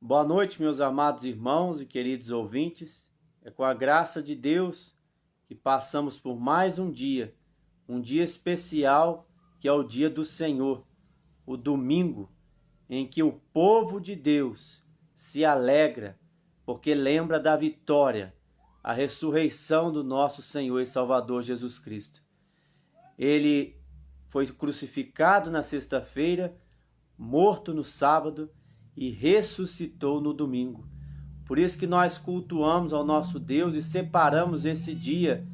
Boa noite, meus amados irmãos e queridos ouvintes. É com a graça de Deus que passamos por mais um dia especial, que é o dia do Senhor, o domingo, em que o povo de Deus se alegra, porque lembra da vitória, a ressurreição do nosso Senhor e Salvador Jesus Cristo. Ele foi crucificado na sexta-feira, morto no sábado e ressuscitou no domingo. Por isso que nós cultuamos ao nosso Deus e separamos esse dia,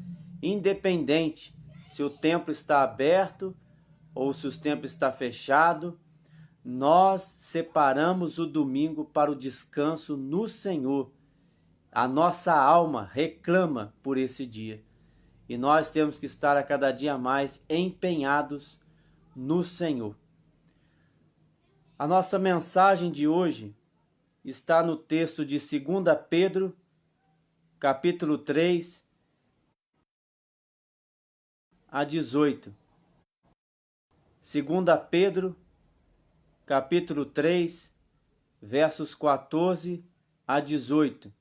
independente se o templo está aberto ou se o templo está fechado. Nós separamos o domingo para o descanso no Senhor. A nossa alma reclama por esse dia. E nós temos que estar a cada dia mais empenhados no Senhor. A nossa mensagem de hoje está no texto de 2 Pedro, capítulo 3, a 18. 2 Pedro, capítulo 3, versos 14 a 18.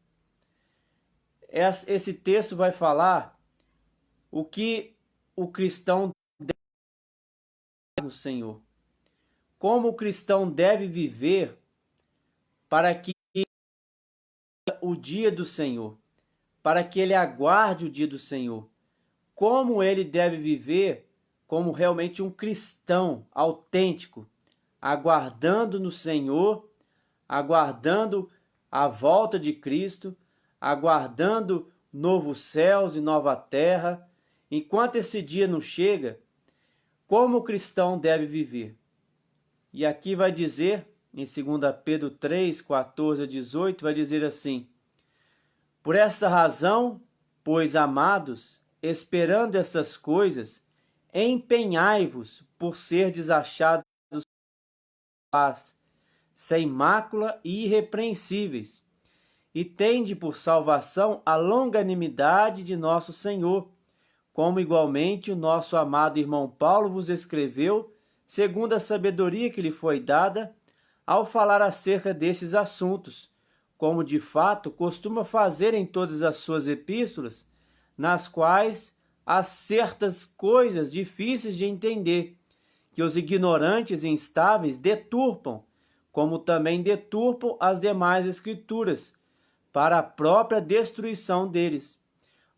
Esse texto vai falar o que o cristão deve no Senhor. Como o cristão deve viver para que o dia do Senhor, para que ele aguarde o dia do Senhor. Como ele deve viver como realmente um cristão autêntico, aguardando no Senhor, aguardando a volta de Cristo, aguardando novos céus e nova terra. Enquanto esse dia não chega, como o cristão deve viver? E aqui vai dizer, em 2 Pedro 3, 14 a 18, vai dizer assim: por esta razão, pois, amados, esperando estas coisas, empenhai-vos por serdes achados em paz, sem mácula e irrepreensíveis, e tende por salvação a longanimidade de nosso Senhor, como igualmente o nosso amado irmão Paulo vos escreveu, segundo a sabedoria que lhe foi dada, ao falar acerca desses assuntos, como de fato costuma fazer em todas as suas epístolas, nas quais há certas coisas difíceis de entender, que os ignorantes e instáveis deturpam, como também deturpam as demais escrituras, para a própria destruição deles.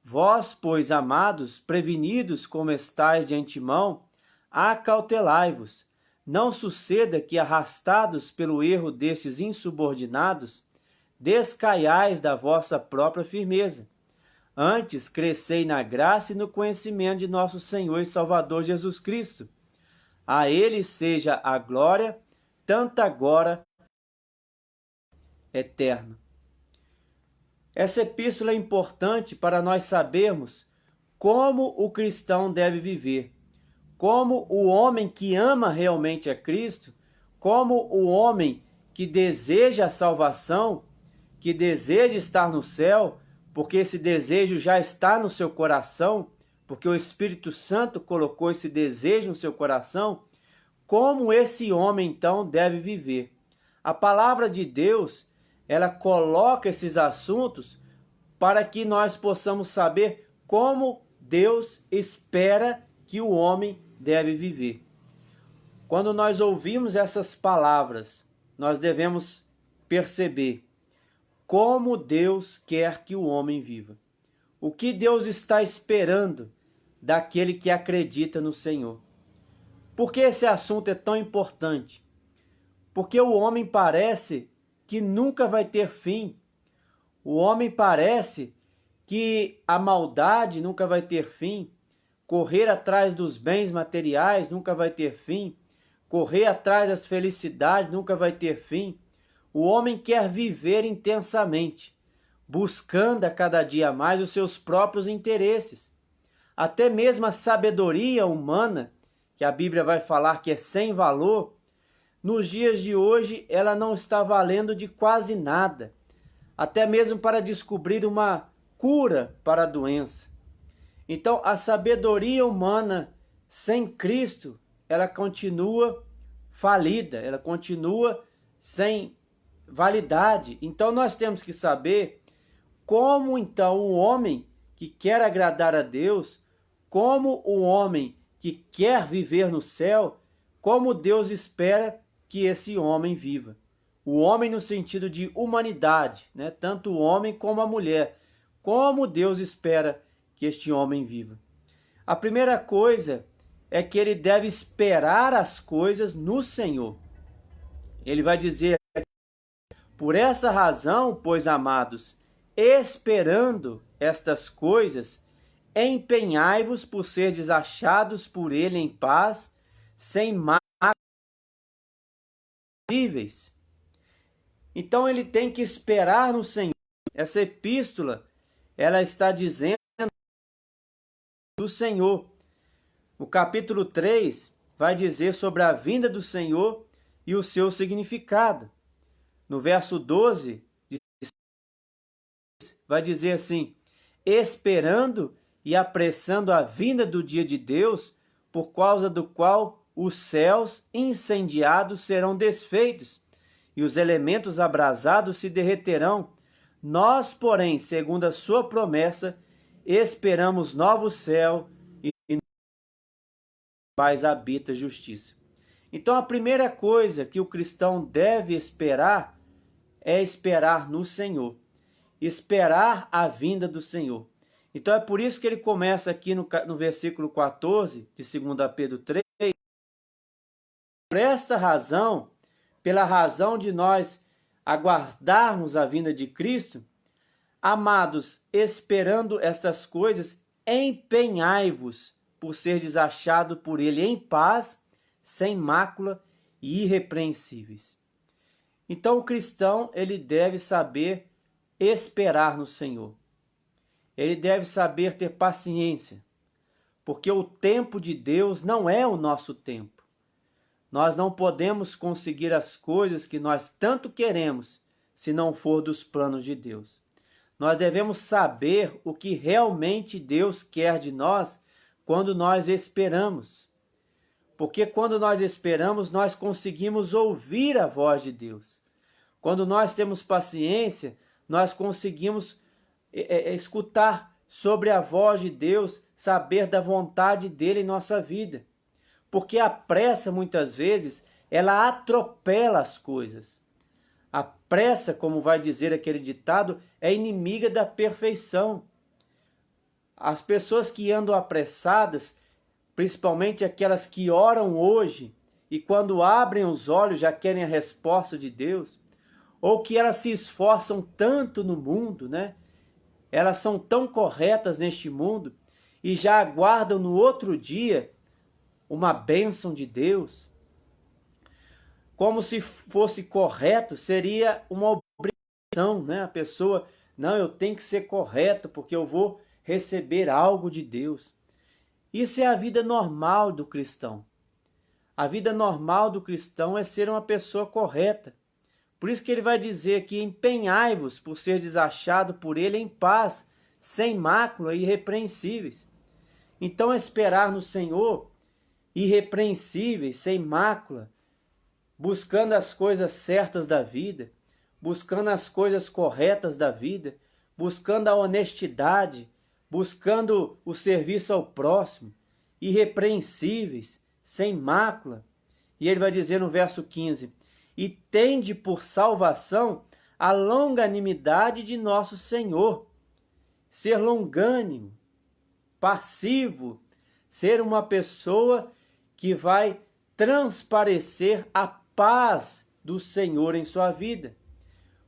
Vós, pois, amados, prevenidos como estáis de antemão, acautelai-vos. Não suceda que, arrastados pelo erro destes insubordinados, descaiais da vossa própria firmeza. Antes, crescei na graça e no conhecimento de nosso Senhor e Salvador Jesus Cristo. A Ele seja a glória, tanto agora, eterna. Essa epístola é importante para nós sabermos como o cristão deve viver, como o homem que ama realmente a Cristo, como o homem que deseja a salvação, que deseja estar no céu, porque esse desejo já está no seu coração, porque o Espírito Santo colocou esse desejo no seu coração, como esse homem então deve viver. A palavra de Deus, ela coloca esses assuntos para que nós possamos saber como Deus espera que o homem deve viver. Quando nós ouvimos essas palavras, nós devemos perceber como Deus quer que o homem viva. O que Deus está esperando daquele que acredita no Senhor. Por que esse assunto é tão importante? Porque o homem parece que nunca vai ter fim. O homem parece que a maldade nunca vai ter fim. Correr atrás dos bens materiais nunca vai ter fim. Correr atrás das felicidades nunca vai ter fim. O homem quer viver intensamente, buscando a cada dia mais os seus próprios interesses. Até mesmo a sabedoria humana, que a Bíblia vai falar que é sem valor, nos dias de hoje ela não está valendo de quase nada, até mesmo para descobrir uma cura para a doença. Então a sabedoria humana sem Cristo, ela continua falida, ela continua sem validade. Então nós temos que saber como então o homem que quer agradar a Deus, como o homem que quer viver no céu, como Deus espera que esse homem viva. O homem no sentido de humanidade, né? Tanto o homem como a mulher. Como Deus espera que este homem viva. A primeira coisa é que ele deve esperar as coisas no Senhor. Ele vai dizer: por essa razão, pois amados, esperando estas coisas, empenhai-vos por serdes achados por ele em paz, sem máculas. Então ele tem que esperar no Senhor. Essa epístola, ela está dizendo do Senhor. O capítulo 3 vai dizer sobre a vinda do Senhor e o seu significado. No verso 12, vai dizer assim: esperando e apressando a vinda do dia de Deus, por causa do qual os céus incendiados serão desfeitos e os elementos abrasados se derreterão. Nós, porém, segundo a sua promessa, esperamos novo céu e paz habita justiça. Então a primeira coisa que o cristão deve esperar é esperar no Senhor. Esperar a vinda do Senhor. Então é por isso que ele começa aqui no versículo 14 de 2 Pedro 3. Por esta razão, pela razão de nós aguardarmos a vinda de Cristo, amados, esperando estas coisas, empenhai-vos por serdes achado por ele em paz, sem mácula e irrepreensíveis. Então o cristão, ele deve saber esperar no Senhor. Ele deve saber ter paciência, porque o tempo de Deus não é o nosso tempo. Nós não podemos conseguir as coisas que nós tanto queremos se não for dos planos de Deus. Nós devemos saber o que realmente Deus quer de nós quando nós esperamos. Porque quando nós esperamos, nós conseguimos ouvir a voz de Deus. Quando nós temos paciência, nós conseguimos escutar sobre a voz de Deus, saber da vontade dele em nossa vida. Porque a pressa, muitas vezes, ela atropela as coisas. A pressa, como vai dizer aquele ditado, é inimiga da perfeição. As pessoas que andam apressadas, principalmente aquelas que oram hoje e quando abrem os olhos já querem a resposta de Deus, ou que elas se esforçam tanto no mundo, né? Elas são tão corretas neste mundo e já aguardam no outro dia uma bênção de Deus. Como se fosse correto, seria uma obrigação, né? A pessoa, não, eu tenho que ser correto porque eu vou receber algo de Deus. Isso é a vida normal do cristão. A vida normal do cristão é ser uma pessoa correta. Por isso que ele vai dizer que empenhai-vos por ser desachado por ele em paz, sem mácula e irrepreensíveis. Então esperar no Senhor, irrepreensíveis, sem mácula, buscando as coisas certas da vida, buscando as coisas corretas da vida, buscando a honestidade, buscando o serviço ao próximo, irrepreensíveis, sem mácula. E ele vai dizer no verso 15: e tende por salvação a longanimidade de nosso Senhor. Ser longânimo, passivo, ser uma pessoa que vai transparecer a paz do Senhor em sua vida.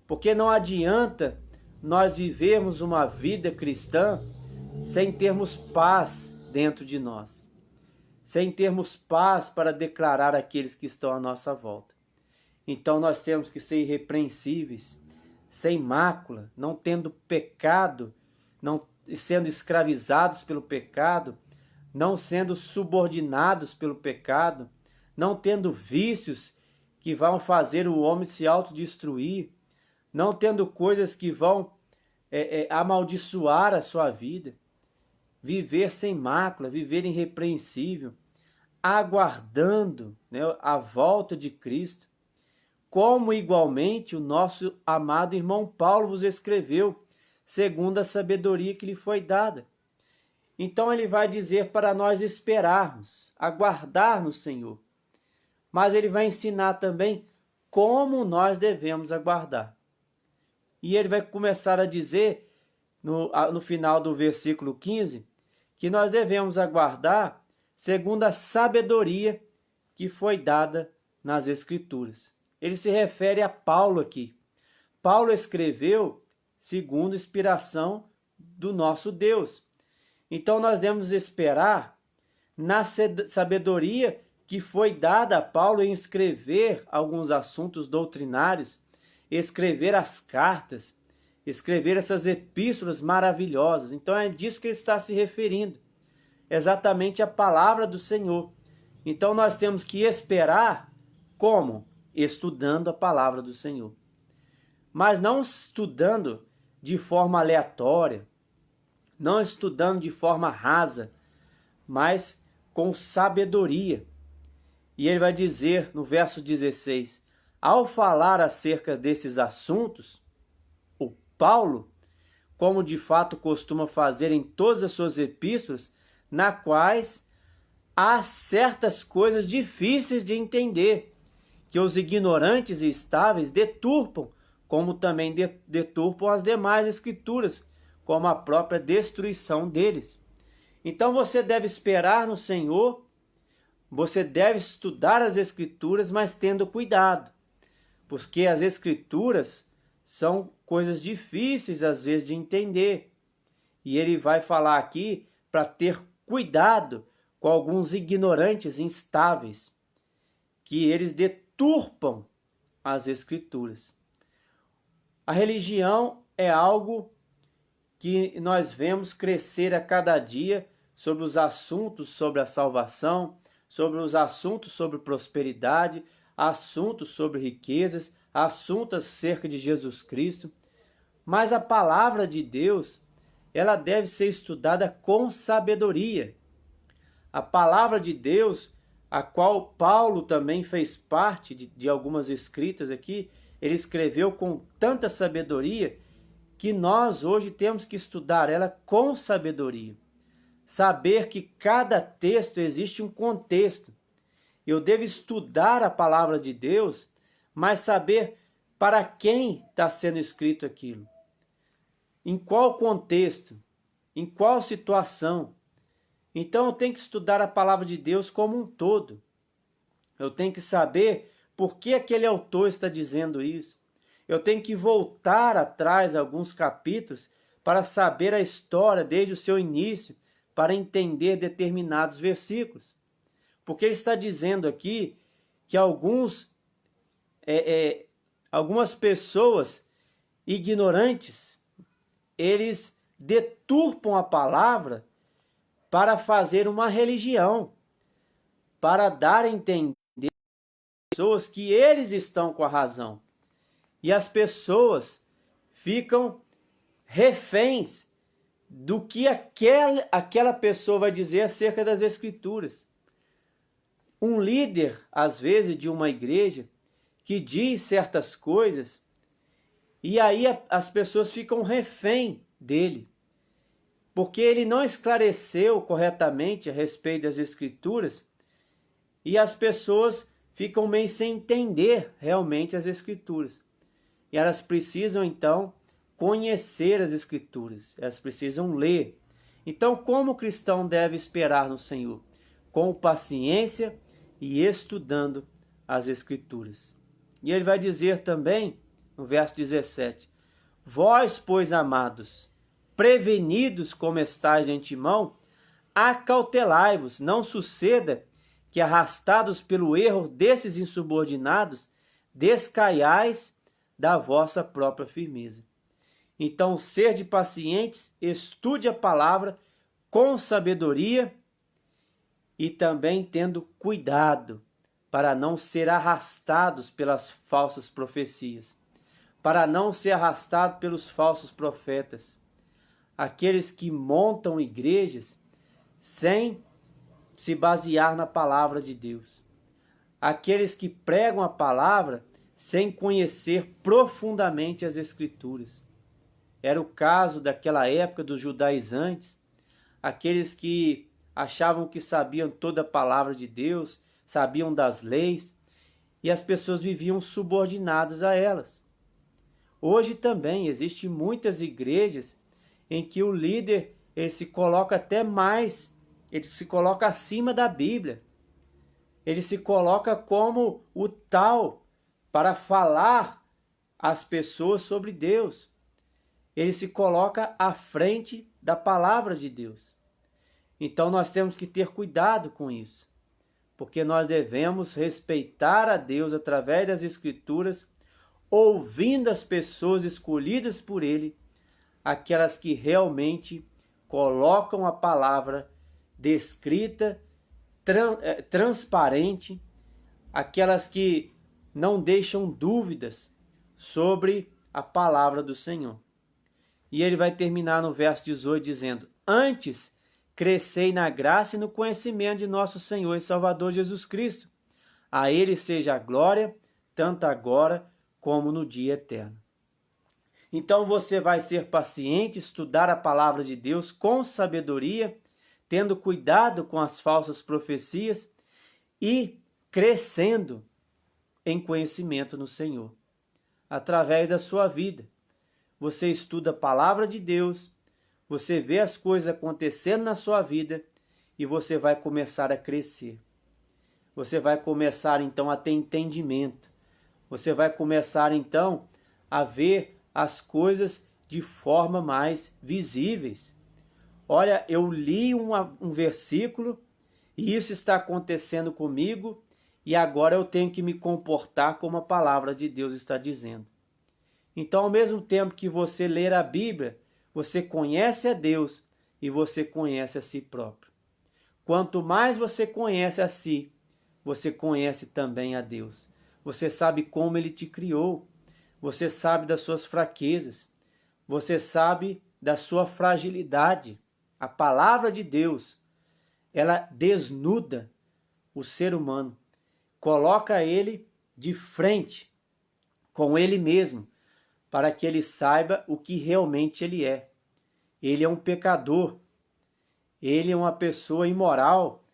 Porque não adianta nós vivermos uma vida cristã sem termos paz dentro de nós, sem termos paz para declarar àqueles que estão à nossa volta. Então nós temos que ser irrepreensíveis, sem mácula, não tendo pecado, não sendo escravizados pelo pecado, não sendo subordinados pelo pecado, não tendo vícios que vão fazer o homem se autodestruir, não tendo coisas que vão amaldiçoar a sua vida. Viver sem mácula, viver irrepreensível, aguardando, né, a volta de Cristo. como igualmente o nosso amado irmão Paulo vos escreveu, segundo a sabedoria que lhe foi dada. Então ele vai dizer para nós esperarmos, aguardar no Senhor. Mas ele vai ensinar também como nós devemos aguardar. E ele vai começar a dizer, no final do versículo 15, que nós devemos aguardar segundo a sabedoria que foi dada nas Escrituras. Ele se refere a Paulo aqui. Paulo escreveu segundo inspiração do nosso Deus. Então nós devemos esperar na sabedoria que foi dada a Paulo em escrever alguns assuntos doutrinários, escrever as cartas, escrever essas epístolas maravilhosas. Então é disso que ele está se referindo, exatamente a palavra do Senhor. Então nós temos que esperar como? Estudando a palavra do Senhor. Mas não estudando de forma aleatória, não estudando de forma rasa, mas com sabedoria. E ele vai dizer no verso 16, ao falar acerca desses assuntos, o Paulo, como de fato costuma fazer em todas as suas epístolas, na quais há certas coisas difíceis de entender, que os ignorantes e estáveis deturpam, como também deturpam as demais escrituras, como a própria destruição deles. Então você deve esperar no Senhor, você deve estudar as Escrituras, mas tendo cuidado, porque as Escrituras são coisas difíceis às vezes de entender. E ele vai falar aqui para ter cuidado com alguns ignorantes instáveis, que eles deturpam as Escrituras. A religião é algo que nós vemos crescer a cada dia sobre os assuntos sobre a salvação, sobre os assuntos sobre prosperidade, assuntos sobre riquezas, assuntos acerca de Jesus Cristo. Mas a palavra de Deus, ela deve ser estudada com sabedoria. A palavra de Deus, a qual Paulo também fez parte de algumas escritas aqui, ele escreveu com tanta sabedoria que nós hoje temos que estudar ela com sabedoria. Saber que cada texto existe um contexto. Eu devo estudar a palavra de Deus, mas saber para quem está sendo escrito aquilo. Em qual contexto? Em qual situação? Então eu tenho que estudar a palavra de Deus como um todo. Eu tenho que saber por que aquele autor está dizendo isso. Eu tenho que voltar atrás alguns capítulos para saber a história desde o seu início, para entender determinados versículos. Porque ele está dizendo aqui que algumas pessoas ignorantes, eles deturpam a palavra para fazer uma religião, para dar a entender às pessoas que eles estão com a razão. E as pessoas ficam reféns do que aquela pessoa vai dizer acerca das Escrituras. Um líder, às vezes, de uma igreja, que diz certas coisas, e aí as pessoas ficam refém dele, porque ele não esclareceu corretamente a respeito das Escrituras, e as pessoas ficam meio sem entender realmente as Escrituras. E elas precisam, então, conhecer as Escrituras, elas precisam ler. Então, como o cristão deve esperar no Senhor? Com paciência e estudando as Escrituras. E ele vai dizer também, no verso 17, vós, pois, amados, prevenidos como estáis de antemão, acautelai-vos, não suceda que, arrastados pelo erro desses insubordinados, descaiais da vossa própria firmeza. Então, sede pacientes, estude a palavra com sabedoria e também tendo cuidado para não ser arrastados pelas falsas profecias, para não ser arrastado pelos falsos profetas, aqueles que montam igrejas sem se basear na palavra de Deus, aqueles que pregam a palavra sem conhecer profundamente as Escrituras. Era o caso daquela época dos judaizantes, aqueles que achavam que sabiam toda a palavra de Deus, sabiam das leis, e as pessoas viviam subordinadas a elas. Hoje também existem muitas igrejas em que o líder ele se coloca até mais, ele se coloca acima da Bíblia. Ele se coloca como o tal para falar às pessoas sobre Deus. Ele se coloca à frente da palavra de Deus. Então nós temos que ter cuidado com isso, porque nós devemos respeitar a Deus através das Escrituras, ouvindo as pessoas escolhidas por Ele, aquelas que realmente colocam a palavra descrita, transparente, aquelas que não deixam dúvidas sobre a palavra do Senhor. E ele vai terminar no verso 18 dizendo: antes crescei na graça e no conhecimento de nosso Senhor e Salvador Jesus Cristo. A ele seja a glória, tanto agora como no dia eterno. Então você vai ser paciente, estudar a palavra de Deus com sabedoria, tendo cuidado com as falsas profecias e crescendo em conhecimento no Senhor. Através da sua vida, você estuda a palavra de Deus, você vê as coisas acontecendo na sua vida e você vai começar a crescer. Você vai começar então a ter entendimento. Você vai começar então a ver as coisas de forma mais visíveis. Olha, eu li um versículo e isso está acontecendo comigo e agora eu tenho que me comportar como a palavra de Deus está dizendo. Então, ao mesmo tempo que você ler a Bíblia, você conhece a Deus e você conhece a si próprio. Quanto mais você conhece a si, você conhece também a Deus. Você sabe como Ele te criou. Você sabe das suas fraquezas. Você sabe da sua fragilidade. A palavra de Deus, ela desnuda o ser humano. Coloca ele de frente com ele mesmo, para que ele saiba o que realmente ele é. Ele é um pecador. Ele é uma pessoa imoral.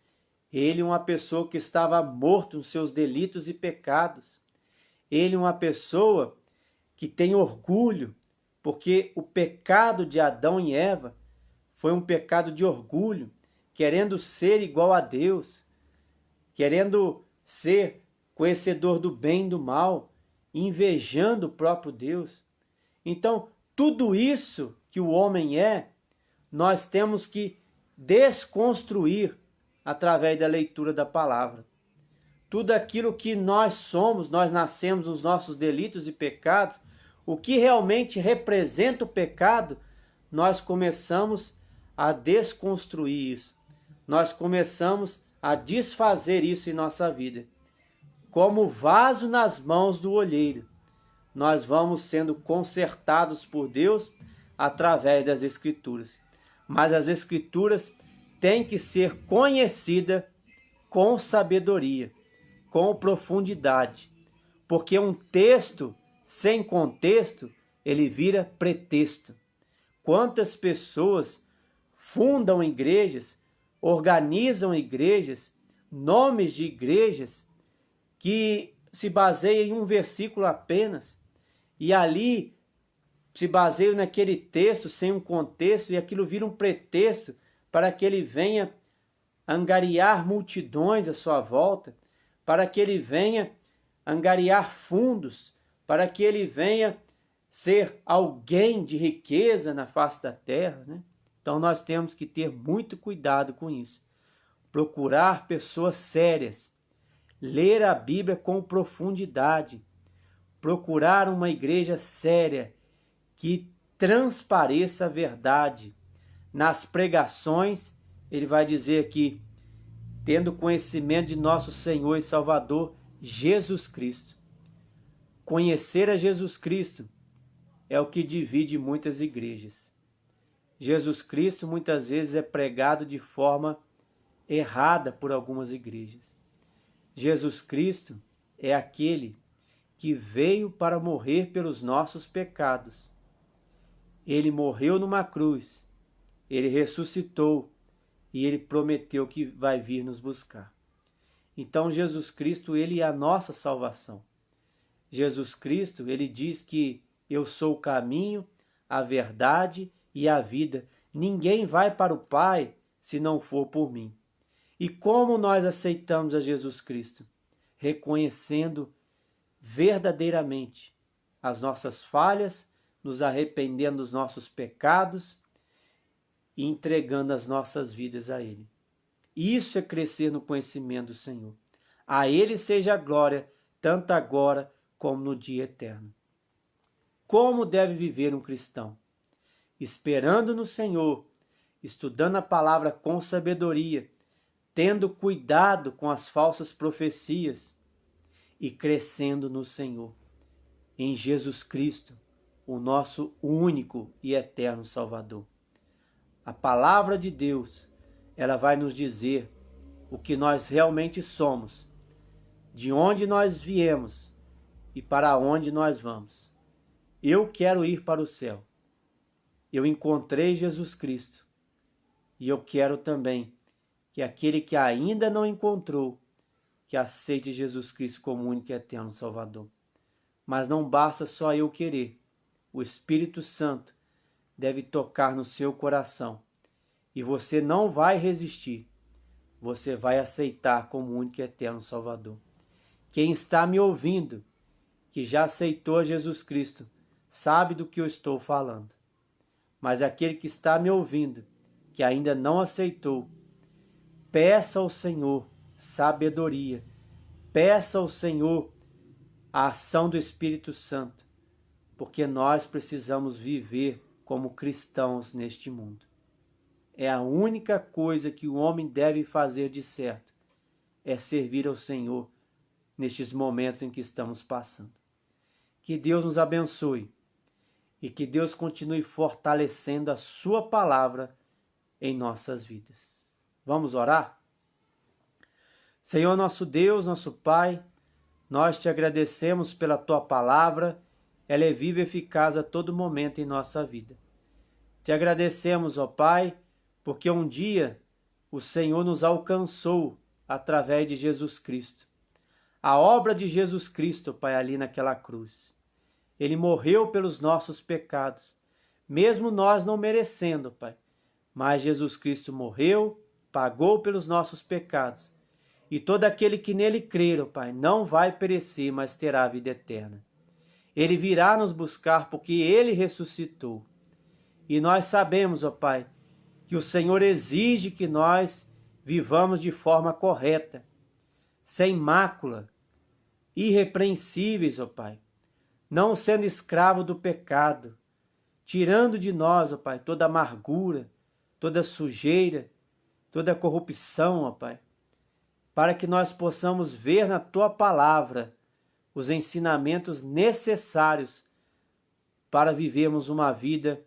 Ele é uma pessoa que estava morto nos seus delitos e pecados. Ele é uma pessoa que tem orgulho, porque o pecado de Adão e Eva foi um pecado de orgulho, querendo ser igual a Deus, querendo ser conhecedor do bem e do mal, invejando o próprio Deus. Então, tudo isso que o homem é, nós temos que desconstruir através da leitura da palavra. Tudo aquilo que nós somos, nós nascemos nos nossos delitos e pecados, o que realmente representa o pecado, nós começamos a desconstruir isso. Nós começamos a desfazer isso em nossa vida. Como vaso nas mãos do olheiro, nós vamos sendo consertados por Deus através das Escrituras. Mas as Escrituras têm que ser conhecidas com sabedoria, com profundidade. Porque um texto sem contexto, ele vira pretexto. Quantas pessoas fundam igrejas, organizam igrejas, nomes de igrejas que se baseiam em um versículo apenas, e ali se baseiam naquele texto sem um contexto, e aquilo vira um pretexto para que ele venha angariar multidões à sua volta, para que ele venha angariar fundos, para que ele venha ser alguém de riqueza na face da terra, né? Então nós temos que ter muito cuidado com isso. Procurar pessoas sérias, ler a Bíblia com profundidade, procurar uma igreja séria que transpareça a verdade. Nas pregações, ele vai dizer aqui, tendo conhecimento de nosso Senhor e Salvador Jesus Cristo. Conhecer a Jesus Cristo é o que divide muitas igrejas. Jesus Cristo muitas vezes é pregado de forma errada por algumas igrejas. Jesus Cristo é aquele que veio para morrer pelos nossos pecados. Ele morreu numa cruz, ele ressuscitou e ele prometeu que vai vir nos buscar. Então Jesus Cristo, ele é a nossa salvação. Jesus Cristo, ele diz que eu sou o caminho, a verdade e a vida. Ninguém vai para o Pai se não for por mim. E como nós aceitamos a Jesus Cristo? Reconhecendo verdadeiramente as nossas falhas, nos arrependendo dos nossos pecados e entregando as nossas vidas a Ele. Isso é crescer no conhecimento do Senhor. A Ele seja a glória, tanto agora como no dia eterno. Como deve viver um cristão? Esperando no Senhor, estudando a palavra com sabedoria, tendo cuidado com as falsas profecias e crescendo no Senhor, em Jesus Cristo, o nosso único e eterno Salvador. A palavra de Deus, ela vai nos dizer o que nós realmente somos, de onde nós viemos e para onde nós vamos. Eu quero ir para o céu. Eu encontrei Jesus Cristo e eu quero também que aquele que ainda não encontrou, que aceite Jesus Cristo como único e eterno Salvador. Mas não basta só eu querer. O Espírito Santo deve tocar no seu coração. E você não vai resistir. Você vai aceitar como único e eterno Salvador. Quem está me ouvindo, que já aceitou Jesus Cristo, sabe do que eu estou falando. Mas aquele que está me ouvindo, que ainda não aceitou, peça ao Senhor sabedoria. Peça ao Senhor a ação do Espírito Santo, porque nós precisamos viver como cristãos neste mundo. É a única coisa que o homem deve fazer de certo, é servir ao Senhor nestes momentos em que estamos passando. Que Deus nos abençoe e que Deus continue fortalecendo a sua palavra em nossas vidas. Vamos orar? Senhor nosso Deus, nosso Pai, nós te agradecemos pela tua palavra, ela é viva e eficaz a todo momento em nossa vida. Te agradecemos, ó Pai, porque um dia o Senhor nos alcançou através de Jesus Cristo. A obra de Jesus Cristo, Pai, ali naquela cruz. Ele morreu pelos nossos pecados, mesmo nós não merecendo, Pai. Mas Jesus Cristo morreu, pagou pelos nossos pecados. E todo aquele que nele crer, ó Pai, não vai perecer, mas terá a vida eterna. Ele virá nos buscar porque ele ressuscitou. E nós sabemos, ó Pai, que o Senhor exige que nós vivamos de forma correta, sem mácula, irrepreensíveis, ó Pai, não sendo escravo do pecado, tirando de nós, ó Pai, toda amargura, toda sujeira, toda corrupção, ó Pai, para que nós possamos ver na Tua palavra os ensinamentos necessários para vivermos uma vida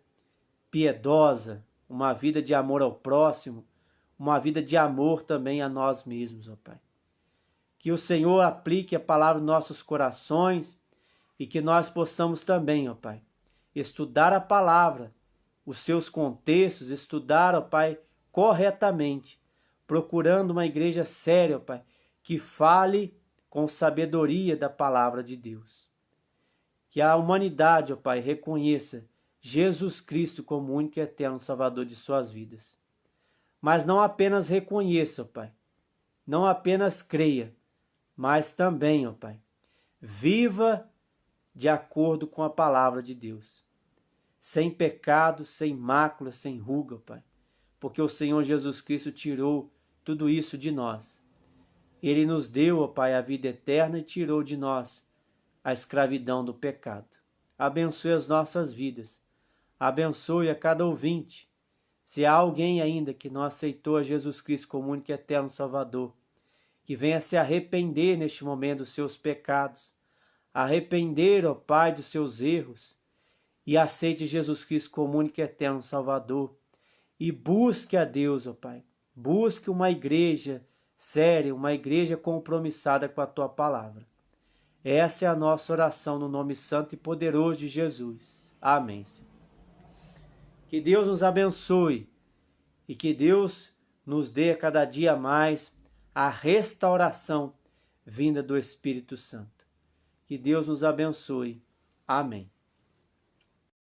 piedosa, uma vida de amor ao próximo, uma vida de amor também a nós mesmos, ó Pai. Que o Senhor aplique a palavra nos nossos corações e que nós possamos também, ó Pai, estudar a palavra, os seus contextos, estudar, ó Pai, corretamente, procurando uma igreja séria, ó Pai, que fale com sabedoria da palavra de Deus. Que a humanidade, ó Pai, reconheça Jesus Cristo como o único e eterno Salvador de suas vidas. Mas não apenas reconheça, ó Pai, não apenas creia, mas também, ó Pai, viva de acordo com a palavra de Deus. Sem pecado, sem mácula, sem ruga, ó Pai. Porque o Senhor Jesus Cristo tirou tudo isso de nós. Ele nos deu, ó Pai, a vida eterna e tirou de nós a escravidão do pecado. Abençoe as nossas vidas. Abençoe a cada ouvinte. Se há alguém ainda que não aceitou a Jesus Cristo como único e eterno Salvador, que venha se arrepender neste momento dos seus pecados, arrepender, ó Pai, dos seus erros, e aceite Jesus Cristo como único e eterno Salvador, e busque a Deus, ó Pai. Busque uma igreja séria, uma igreja compromissada com a Tua palavra. Essa é a nossa oração no nome santo e poderoso de Jesus. Amém, Senhor. Que Deus nos abençoe e que Deus nos dê a cada dia mais a restauração vinda do Espírito Santo. Que Deus nos abençoe. Amém.